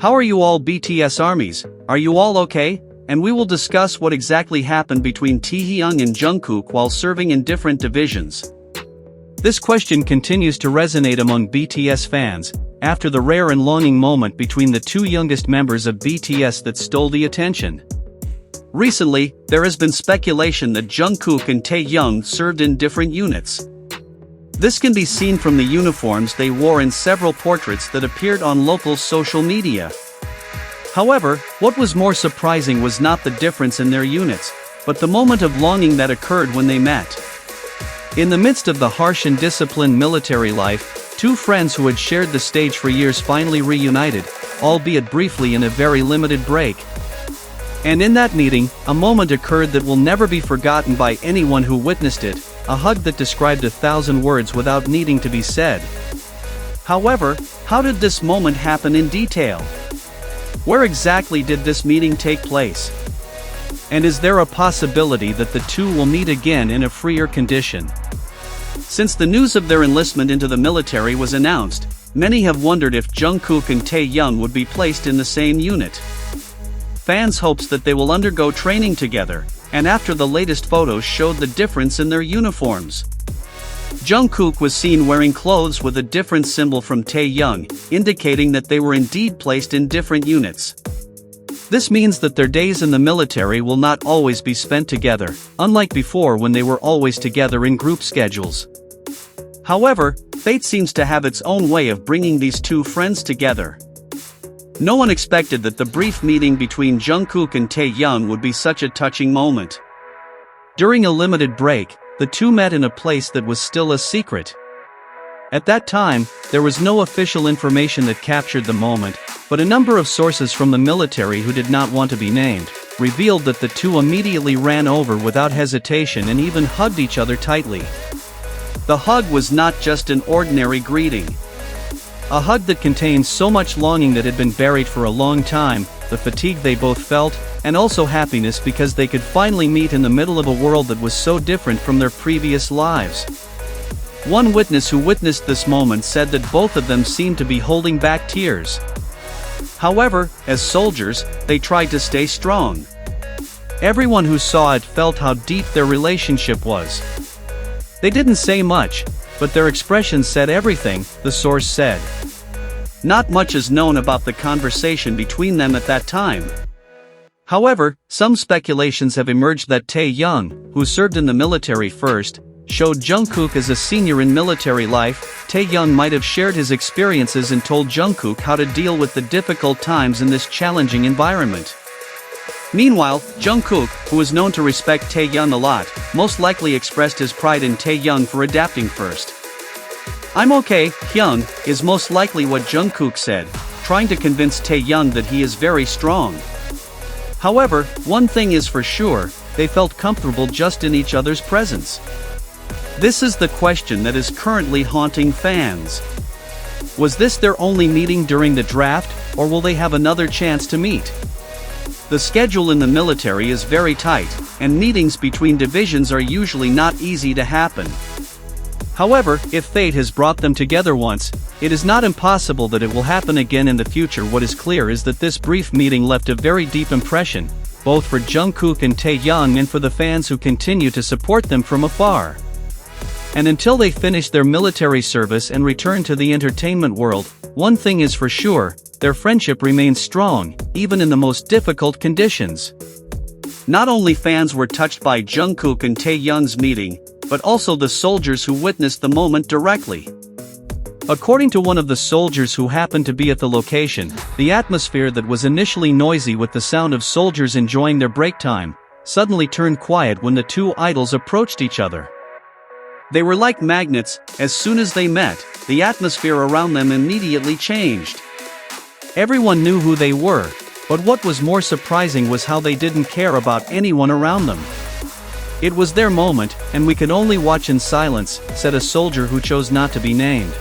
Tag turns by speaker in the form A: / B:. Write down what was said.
A: How are you all BTS armies? Are you all okay? And we will discuss what exactly happened between Taehyung and Jungkook while serving in different divisions. This question continues to resonate among BTS fans, after the rare and longing moment between the two youngest members of BTS that stole the attention. Recently, there has been speculation that Jungkook and Taehyung served in different units. This can be seen from the uniforms they wore in several portraits that appeared on local social media. However, what was more surprising was not the difference in their units, but the moment of longing that occurred when they met. In the midst of the harsh and disciplined military life, two friends who had shared the stage for years finally reunited, albeit briefly in a very limited break. And in that meeting, a moment occurred that will never be forgotten by anyone who witnessed it, a hug that described 1,000 words without needing to be said. However, how did this moment happen in detail? Where exactly did this meeting take place? And is there a possibility that the two will meet again in a freer condition? Since the news of their enlistment into the military was announced, many have wondered if Jungkook and Taehyung would be placed in the same unit. Fans hopes that they will undergo training together, and after the latest photos showed the difference in their uniforms. Jungkook was seen wearing clothes with a different symbol from Taehyung, indicating that they were indeed placed in different units. This means that their days in the military will not always be spent together, unlike before when they were always together in group schedules. However, fate seems to have its own way of bringing these two friends together. No one expected that the brief meeting between Jungkook and Taehyung would be such a touching moment. During a limited break, the two met in a place that was still a secret. At that time, there was no official information that captured the moment, but a number of sources from the military who did not want to be named, revealed that the two immediately ran over without hesitation and even hugged each other tightly. The hug was not just an ordinary greeting. A hug that contained so much longing that had been buried for a long time, the fatigue they both felt, and also happiness because they could finally meet in the middle of a world that was so different from their previous lives. One witness who witnessed this moment said that both of them seemed to be holding back tears. However, as soldiers, they tried to stay strong. Everyone who saw it felt how deep their relationship was. They didn't say much, but their expressions said everything, the source said. Not much is known about the conversation between them at that time. However, some speculations have emerged that Taehyung, who served in the military first, showed Jungkook as a senior in military life. Taehyung might have shared his experiences and told Jungkook how to deal with the difficult times in this challenging environment. Meanwhile, Jungkook, who is known to respect Taehyung a lot, most likely expressed his pride in Taehyung for adapting first. "I'm okay, Hyung," is most likely what Jungkook said, trying to convince Taehyung that he is very strong. However, one thing is for sure, they felt comfortable just in each other's presence. This is the question that is currently haunting fans. Was this their only meeting during the draft, or will they have another chance to meet? The schedule in the military is very tight, and meetings between divisions are usually not easy to happen. However, if fate has brought them together once, it is not impossible that it will happen again in the future. What is clear is that this brief meeting left a very deep impression, both for Jungkook and Taehyung and for the fans who continue to support them from afar. And until they finish their military service and return to the entertainment world, one thing is for sure, their friendship remains strong, even in the most difficult conditions. Not only fans were touched by Jungkook and Taehyung's meeting, but also the soldiers who witnessed the moment directly. According to one of the soldiers who happened to be at the location, the atmosphere that was initially noisy with the sound of soldiers enjoying their break time, suddenly turned quiet when the two idols approached each other. They were like magnets. As soon as they met, the atmosphere around them immediately changed. Everyone knew who they were, but what was more surprising was how they didn't care about anyone around them. "It was their moment, and we could only watch in silence," said a soldier who chose not to be named.